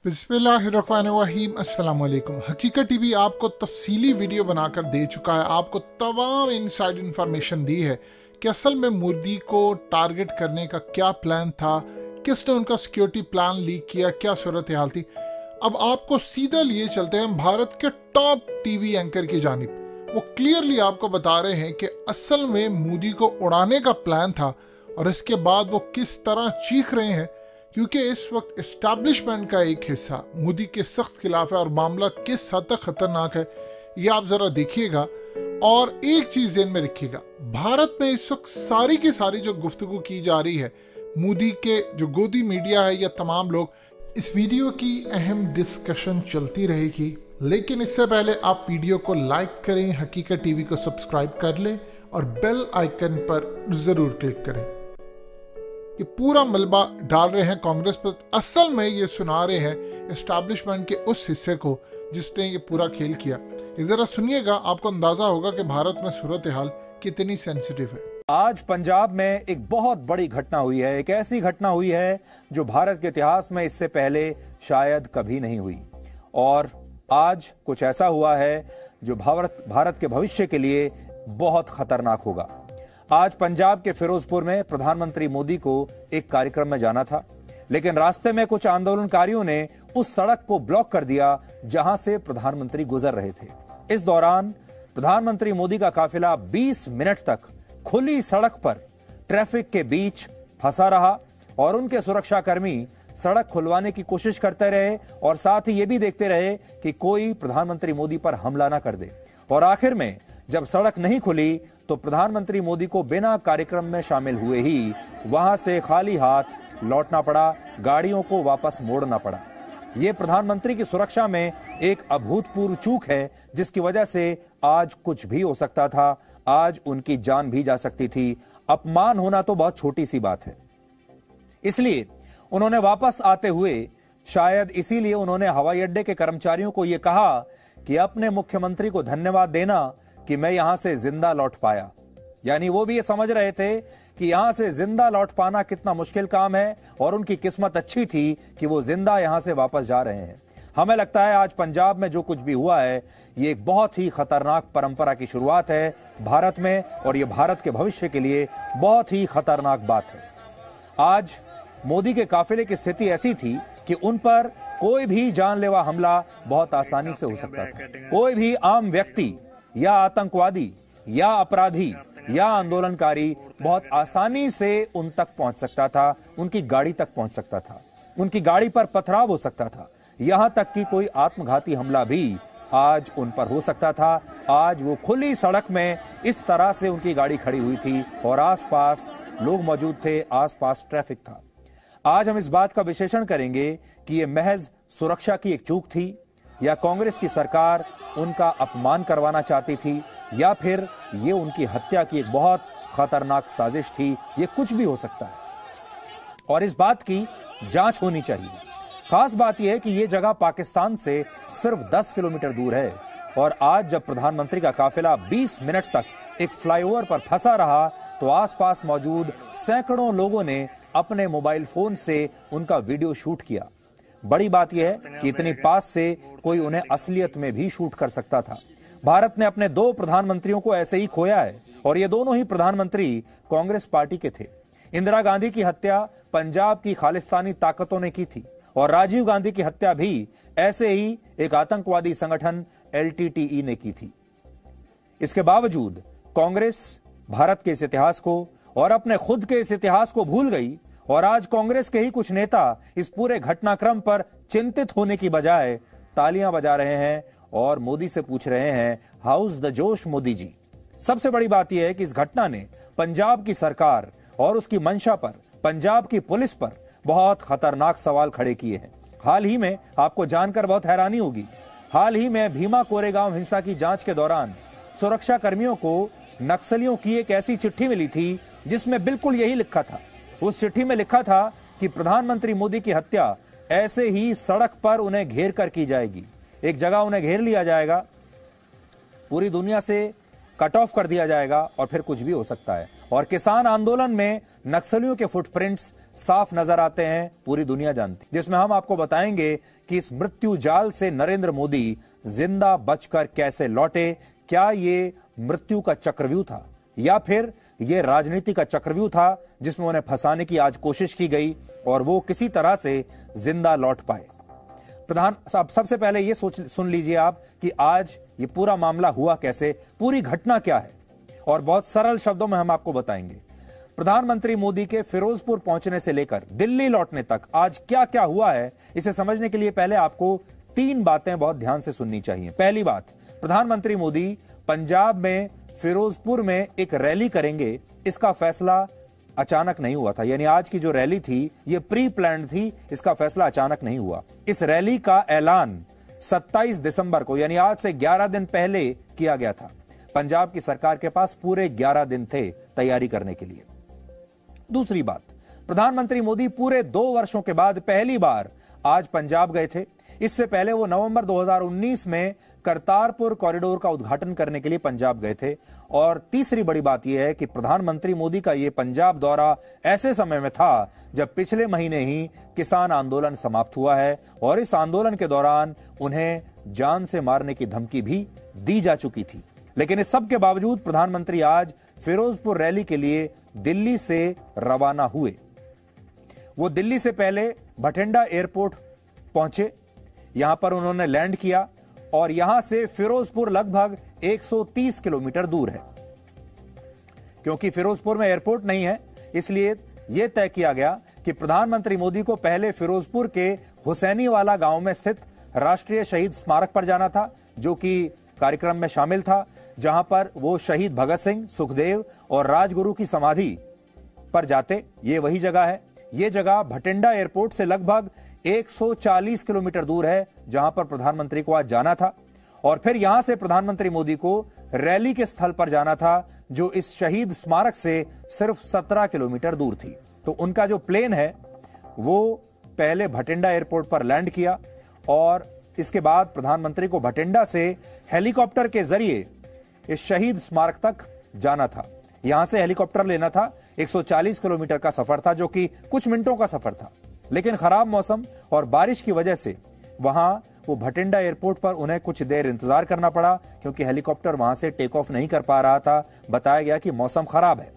बिस्मिल्लाहिर्रहमानिर्रहीम। अस्सलाम वालेकुम। हकीकत टीवी आपको तफसीली वीडियो बनाकर दे चुका है, आपको तमाम इनसाइड इंफॉर्मेशन दी है कि असल में मोदी को टारगेट करने का क्या प्लान था, किसने उनका सिक्योरिटी प्लान लीक किया, क्या सूरत हाल थी। अब आपको सीधा लिए चलते हैं भारत के टॉप टीवी एंकर की जानिब। वो क्लियरली आपको बता रहे हैं कि असल में मोदी को उड़ाने का प्लान था और इसके बाद वो किस तरह चीख रहे हैं, क्योंकि इस वक्त इस्टेब्लिशमेंट का एक हिस्सा मोदी के सख्त खिलाफ है और मामला किस हद तक खतरनाक है ये आप जरा देखिएगा। और एक चीज ध्यान में रखिएगा, भारत में इस वक्त सारी की सारी जो गुफ्तगू की जा रही है, मोदी के जो गोदी मीडिया है या तमाम लोग, इस वीडियो की अहम डिस्कशन चलती रहेगी। लेकिन इससे पहले आप वीडियो को लाइक करें, हकीकत टीवी को सब्सक्राइब कर लें और बेल आइकन पर जरूर क्लिक करें। ये पूरा मलबा डाल रहे हैं कांग्रेस पर, असल में ये सुना रहे हैं एस्टैब्लिशमेंट के उस हिस्से को जिसने ये पूरा खेल किया। ये जरा सुनिएगा, आपको अंदाजा होगा कि भारत में सूरत हाल कितनी सेंसिटिव है। आज पंजाब में एक बहुत बड़ी घटना हुई है, एक ऐसी घटना हुई है जो भारत के इतिहास में इससे पहले शायद कभी नहीं हुई। और आज कुछ ऐसा हुआ है जो भारत के भविष्य के लिए बहुत खतरनाक होगा। आज पंजाब के फिरोजपुर में प्रधानमंत्री मोदी को एक कार्यक्रम में जाना था, लेकिन रास्ते में कुछ आंदोलनकारियों ने उस सड़क को ब्लॉक कर दिया जहां से प्रधानमंत्री गुजर रहे थे। इस दौरान प्रधानमंत्री मोदी का काफिला 20 मिनट तक खुली सड़क पर ट्रैफिक के बीच फंसा रहा और उनके सुरक्षाकर्मी सड़क खुलवाने की कोशिश करते रहे और साथ ही ये भी देखते रहे कि कोई प्रधानमंत्री मोदी पर हमला ना कर दे। और आखिर में जब सड़क नहीं खुली तो प्रधानमंत्री मोदी को बिना कार्यक्रम में शामिल हुए ही वहां से खाली हाथ लौटना पड़ा, गाड़ियों को वापस मोड़ना पड़ा। यह प्रधानमंत्री की सुरक्षा में एक अभूतपूर्व चूक है जिसकी वजह से आज कुछ भी हो सकता था, आज उनकी जान भी जा सकती थी। अपमान होना तो बहुत छोटी सी बात है, इसलिए उन्होंने वापस आते हुए, शायद इसीलिए उन्होंने हवाई अड्डे के कर्मचारियों को यह कहा कि अपने मुख्यमंत्री को धन्यवाद देना कि मैं यहां से जिंदा लौट पाया। यानी वो भी ये समझ रहे थे कि यहां से जिंदा लौट पाना कितना मुश्किल काम है और उनकी किस्मत अच्छी थी कि वो जिंदा यहां से वापस जा रहे हैं। हमें लगता है आज पंजाब में जो कुछ भी हुआ है ये एक बहुत ही खतरनाक परंपरा की शुरुआत है भारत में, और ये भारत के भविष्य के लिए बहुत ही खतरनाक बात है। आज मोदी के काफिले की स्थिति ऐसी थी कि उन पर कोई भी जानलेवा हमला बहुत आसानी से हो सकता था। कोई भी आम व्यक्ति या आतंकवादी या अपराधी या आंदोलनकारी बहुत आसानी से उन तक पहुंच सकता था, उनकी गाड़ी तक पहुंच सकता था, उनकी गाड़ी पर पथराव हो सकता था, यहां तक कि कोई आत्मघाती हमला भी आज उन पर हो सकता था। आज वो खुली सड़क में इस तरह से उनकी गाड़ी खड़ी हुई थी और आसपास लोग मौजूद थे, आसपास ट्रैफिक था। आज हम इस बात का विश्लेषण करेंगे कि यह महज सुरक्षा की एक चूक थी, या कांग्रेस की सरकार उनका अपमान करवाना चाहती थी, या फिर ये उनकी हत्या की एक बहुत खतरनाक साजिश थी। ये कुछ भी हो सकता है और इस बात की जांच होनी चाहिए। खास बात यह है कि यह जगह पाकिस्तान से सिर्फ 10 किलोमीटर दूर है और आज जब प्रधानमंत्री का काफिला 20 मिनट तक एक फ्लाईओवर पर फंसा रहा तो आसपास मौजूद सैकड़ों लोगों ने अपने मोबाइल फोन से उनका वीडियो शूट किया। बड़ी बात यह है कि इतनी पास से कोई उन्हें असलियत में भी शूट कर सकता था। भारत ने अपने 2 प्रधानमंत्रियों को ऐसे ही खोया है और ये दोनों ही प्रधानमंत्री कांग्रेस पार्टी के थे। इंदिरा गांधी की हत्या पंजाब की खालिस्तानी ताकतों ने की थी और राजीव गांधी की हत्या भी ऐसे ही एक आतंकवादी संगठन LTTE ने की थी। इसके बावजूद कांग्रेस भारत के इस इतिहास को और अपने खुद के इस इतिहास को भूल गई और आज कांग्रेस के ही कुछ नेता इस पूरे घटनाक्रम पर चिंतित होने की बजाय तालियां बजा रहे हैं और मोदी से पूछ रहे हैं, हाउस द जोश मोदी जी। सबसे बड़ी बात यह है कि इस घटना ने पंजाब की सरकार और उसकी मंशा पर, पंजाब की पुलिस पर बहुत खतरनाक सवाल खड़े किए हैं। हाल ही में आपको जानकर बहुत हैरानी होगी, हाल ही में भीमा कोरेगांव हिंसा की जांच के दौरान सुरक्षा कर्मियों को नक्सलियों की एक ऐसी चिट्ठी मिली थी जिसमें बिल्कुल यही लिखा था। उस चिट्ठी में लिखा था कि प्रधानमंत्री मोदी की हत्या ऐसे ही सड़क पर उन्हें घेर कर की जाएगी। एक जगह उन्हें घेर लिया जाएगा, पूरी दुनिया से कट ऑफ कर दिया जाएगा और फिर कुछ भी हो सकता है। और किसान आंदोलन में नक्सलियों के फुटप्रिंट्स साफ नजर आते हैं, पूरी दुनिया जानती, जिसमें हम आपको बताएंगे कि इस मृत्यु जाल से नरेंद्र मोदी जिंदा बचकर कैसे लौटे। क्या ये मृत्यु का चक्रव्यूह था या फिर यह राजनीति का चक्रव्यूह था जिसमें उन्हें फंसाने की आज कोशिश की गई और वो किसी तरह से जिंदा लौट पाए। प्रधान साहब, सबसे पहले ये सुन लीजिए आप कि आज ये पूरा मामला हुआ कैसे, पूरी घटना क्या है, और बहुत सरल शब्दों में हम आपको बताएंगे। प्रधानमंत्री मोदी के फिरोजपुर पहुंचने से लेकर दिल्ली लौटने तक आज क्या क्या हुआ है, इसे समझने के लिए पहले आपको 3 बातें बहुत ध्यान से सुननी चाहिए। पहली बात, प्रधानमंत्री मोदी पंजाब में फिरोजपुर में एक रैली करेंगे, इसका फैसला अचानक नहीं हुआ था। यानी आज की जो रैली थी ये प्री प्लान्ड थी, इसका फैसला अचानक नहीं हुआ। इस रैली का ऐलान 27 दिसंबर को यानी आज से 11 दिन पहले किया गया था। पंजाब की सरकार के पास पूरे 11 दिन थे तैयारी करने के लिए। दूसरी बात, प्रधानमंत्री मोदी पूरे 2 वर्षों के बाद पहली बार आज पंजाब गए थे। इससे पहले वो नवंबर 2019 में करतारपुर कॉरिडोर का उद्घाटन करने के लिए पंजाब गए थे। और तीसरी बड़ी बात यह है कि प्रधानमंत्री मोदी का यह पंजाब दौरा ऐसे समय में था जब पिछले महीने ही किसान आंदोलन समाप्त हुआ है और इस आंदोलन के दौरान उन्हें जान से मारने की धमकी भी दी जा चुकी थी। लेकिन इस सब के बावजूद प्रधानमंत्री आज फिरोजपुर रैली के लिए दिल्ली से रवाना हुए। वो दिल्ली से पहले भटिंडा एयरपोर्ट पहुंचे, यहां पर उन्होंने लैंड किया और यहां से फिरोजपुर लगभग 130 किलोमीटर दूर है। क्योंकि फिरोजपुर में एयरपोर्ट नहीं है, इसलिए यह तय किया गया कि प्रधानमंत्री मोदी को पहले फिरोजपुर के हुसैनीवाला गांव में स्थित राष्ट्रीय शहीद स्मारक पर जाना था, जो कि कार्यक्रम में शामिल था, जहां पर वो शहीद भगत सिंह, सुखदेव और राजगुरु की समाधि पर जाते। ये वही जगह है। ये जगह भटिंडा एयरपोर्ट से लगभग 140 किलोमीटर दूर है, जहां पर प्रधानमंत्री को आज जाना था। और फिर यहां से प्रधानमंत्री मोदी को रैली के स्थल पर जाना था, जो इस शहीद स्मारक से सिर्फ 17 किलोमीटर दूर थी। तो उनका जो प्लेन है वो पहले भटिंडा एयरपोर्ट पर लैंड किया और इसके बाद प्रधानमंत्री को भटिंडा से हेलीकॉप्टर के जरिए इस शहीद स्मारक तक जाना था। यहां से हेलीकॉप्टर लेना था। 140 किलोमीटर का सफर था, जो कि कुछ मिनटों का सफर था। लेकिन खराब मौसम और बारिश की वजह से वहां वो भटिंडा एयरपोर्ट पर उन्हें कुछ देर इंतजार करना पड़ा, क्योंकि हेलीकॉप्टर वहां से टेक ऑफ नहीं कर पा रहा था। बताया गया कि मौसम खराब है।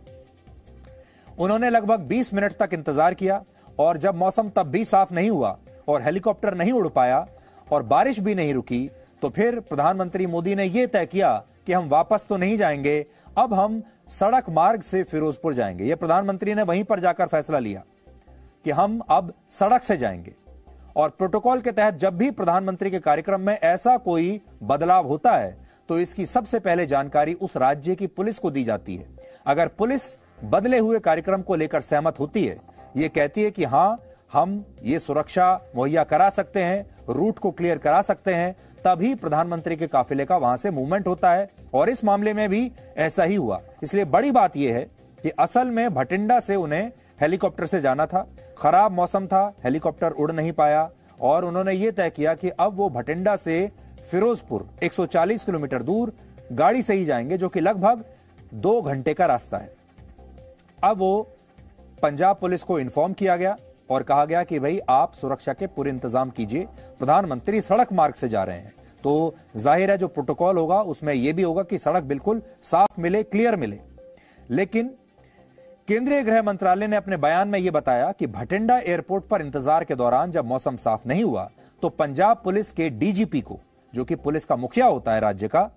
उन्होंने लगभग 20 मिनट तक इंतजार किया और जब मौसम तब भी साफ नहीं हुआ और हेलीकॉप्टर नहीं उड़ पाया और बारिश भी नहीं रुकी, तो फिर प्रधानमंत्री मोदी ने यह तय किया कि हम वापस तो नहीं जाएंगे, अब हम सड़क मार्ग से फिरोजपुर जाएंगे। यह प्रधानमंत्री ने वहीं पर जाकर फैसला लिया कि हम अब सड़क से जाएंगे। और प्रोटोकॉल के तहत जब भी प्रधानमंत्री के कार्यक्रम में ऐसा कोई बदलाव होता है तो इसकी सबसे पहले जानकारी उस राज्य की पुलिस को दी जाती है। अगर पुलिस बदले हुए कार्यक्रम को लेकर सहमत होती है, यह कहती है कि हां, हम ये सुरक्षा मुहैया करा सकते हैं, रूट को क्लियर करा सकते हैं, तभी प्रधानमंत्री के काफिले का वहां से मूवमेंट होता है। और इस मामले में भी ऐसा ही हुआ। इसलिए बड़ी बात यह है कि असल में भटिंडा से उन्हें हेलीकॉप्टर से जाना था। खराब मौसम था, हेलीकॉप्टर उड़ नहीं पाया और उन्होंने यह तय किया कि अब वो भटिंडा से फिरोजपुर 140 किलोमीटर दूर गाड़ी से ही जाएंगे, जो कि लगभग 2 घंटे का रास्ता है। अब वो पंजाब पुलिस को इन्फॉर्म किया गया और कहा गया कि भाई आप सुरक्षा के पूरे इंतजाम कीजिए, प्रधानमंत्री सड़क मार्ग से जा रहे हैं। तो जाहिर है जो प्रोटोकॉल होगा उसमें यह भी होगा कि सड़क बिल्कुल साफ मिले, क्लियर मिले। लेकिन केंद्रीय गृह मंत्रालय ने अपने बयान में यह बताया कि भटिंडा एयरपोर्ट पर इंतजार के दौरान जब मौसम साफ नहीं हुआ तो पंजाब पुलिस के डीजीपी को, जो कि पुलिस का मुखिया होता है राज्य का,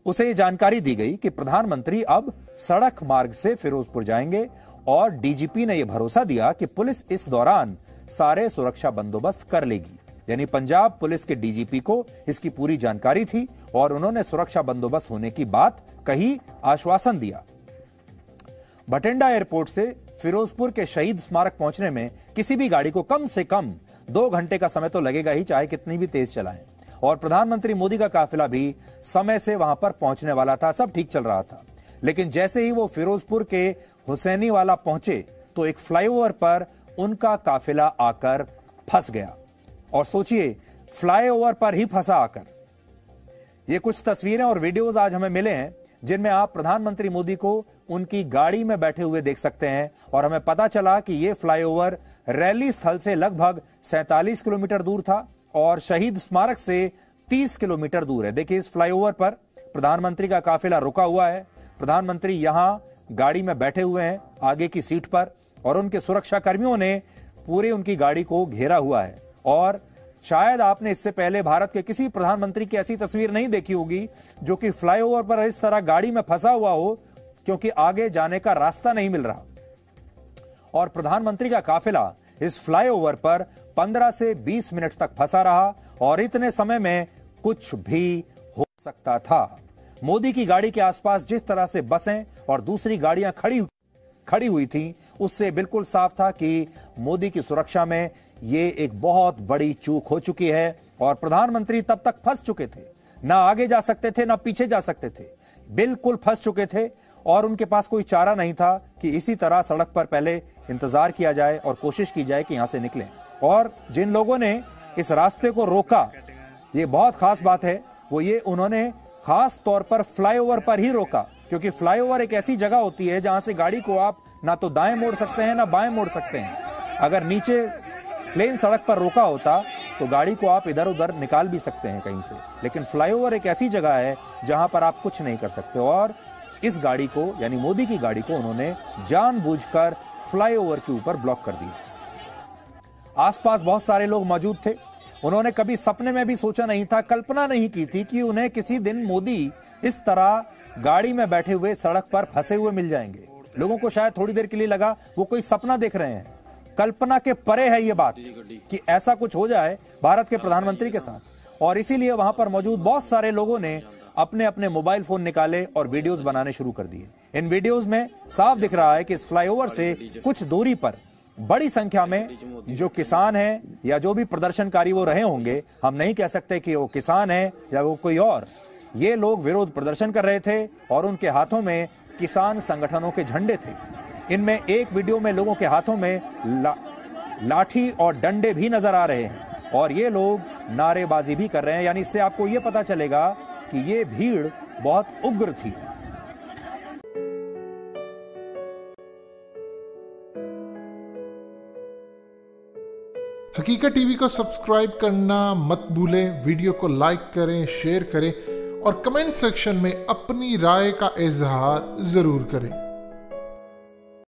उसे यह जानकारी दी गई कि प्रधानमंत्री अब सड़क मार्ग से फिरोजपुर जाएंगे। और डीजीपी ने यह भरोसा दिया कि पुलिस इस दौरान सारे सुरक्षा बंदोबस्त कर लेगी। यानी पंजाब पुलिस के डीजीपी को इसकी पूरी जानकारी थी और उन्होंने सुरक्षा बंदोबस्त होने की बात कही, आश्वासन दिया। भटिंडा एयरपोर्ट से फिरोजपुर के शहीद स्मारक पहुंचने में किसी भी गाड़ी को कम से कम 2 घंटे का समय तो लगेगा ही, चाहे कितनी भी तेज चलाएं। और प्रधानमंत्री मोदी का काफिला भी समय से वहां पर पहुंचने वाला था, सब ठीक चल रहा था। लेकिन जैसे ही वो फिरोजपुर के हुसैनीवाला पहुंचे तो एक फ्लाईओवर पर उनका काफिला आकर फंस गया। और सोचिए, फ्लाईओवर पर ही फंसा आकर। ये कुछ तस्वीरें और वीडियोस आज हमें मिले हैं जिनमें आप प्रधानमंत्री मोदी को उनकी गाड़ी में बैठे हुए देख सकते हैं। और हमें पता चला कि यह फ्लाईओवर रैली स्थल से लगभग 47 किलोमीटर दूर था और शहीद स्मारक से 30 किलोमीटर दूर है। देखिए, इस फ्लाईओवर पर प्रधानमंत्री का काफिला रुका हुआ है। प्रधानमंत्री यहां गाड़ी में बैठे हुए हैं आगे की सीट पर और उनके सुरक्षा कर्मियों ने पूरे उनकी गाड़ी को घेरा हुआ है। और शायद आपने इससे पहले भारत के किसी प्रधानमंत्री की ऐसी तस्वीर नहीं देखी होगी जो कि फ्लाईओवर पर इस तरह गाड़ी में फंसा हुआ हो, क्योंकि आगे जाने का रास्ता नहीं मिल रहा। और प्रधानमंत्री का काफिला इस फ्लाईओवर पर 15 से 20 मिनट तक फंसा रहा और इतने समय में कुछ भी हो सकता था। मोदी की गाड़ी के आसपास जिस तरह से बसें और दूसरी गाड़ियां खड़ी हुई थी, उससे बिल्कुल साफ था कि मोदी की सुरक्षा में ये एक बहुत बड़ी चूक हो चुकी है। और प्रधानमंत्री तब तक फंस चुके थे, ना आगे जा सकते थे ना पीछे जा सकते थे, बिल्कुल फंस चुके थे और उनके पास कोई चारा नहीं था कि इसी तरह सड़क पर पहले इंतजार किया जाए और कोशिश की जाए कि यहां से निकलें। और जिन लोगों ने इस रास्ते को रोका, ये बहुत खास बात है, वो ये उन्होंने खास तौर पर फ्लाईओवर पर ही रोका, क्योंकि फ्लाईओवर एक ऐसी जगह होती है जहां से गाड़ी को आप ना तो दाएं मोड़ सकते हैं ना बाएं मोड़ सकते हैं। अगर नीचे प्लेन सड़क पर रोका होता तो गाड़ी को आप इधर उधर निकाल भी सकते हैं कहीं से, लेकिन फ्लाईओवर एक ऐसी जगह है जहां पर आप कुछ नहीं कर सकते। और इस गाड़ी को, यानी मोदी की गाड़ी को, उन्होंने जानबूझकर फ्लाईओवर के ऊपर ब्लॉक कर दिया। आसपास बहुत सारे लोग मौजूद थे। उन्होंने कभी सपने में भी सोचा नहीं था, कल्पना नहीं की थी कि उन्हें किसी दिन मोदी इस तरह गाड़ी में बैठे हुए सड़क पर फंसे हुए मिल जाएंगे। लोगों को शायद थोड़ी देर के लिए लगा वो कोई सपना देख रहे हैं। कल्पना के परे है ये बात कि ऐसा कुछ हो जाए भारत के प्रधानमंत्री के साथ। और इसीलिए वहां पर मौजूद बहुत सारे लोगों ने अपने अपने मोबाइल फोन निकाले और वीडियोस बनाने शुरू कर दिए। इन वीडियोस में साफ दिख रहा है कि इस फ्लाईओवर से कुछ दूरी पर बड़ी संख्या में जो किसान हैं या जो भी प्रदर्शनकारी वो रहे होंगे, हम नहीं कह सकते कि वो किसान हैं या वो कोई और, ये लोग विरोध प्रदर्शन कर रहे थे और उनके हाथों में किसान संगठनों के झंडे थे। इनमें एक वीडियो में लोगों के हाथों में लाठी और डंडे भी नजर आ रहे हैं और ये लोग नारेबाजी भी कर रहे हैं। यानी इससे आपको ये पता चलेगा कि ये भीड़ बहुत उग्र थी। हकीकत टीवी को सब्सक्राइब करना मत भूलें, वीडियो को लाइक करें, शेयर करें और कमेंट सेक्शन में अपनी राय का इजहार जरूर करें।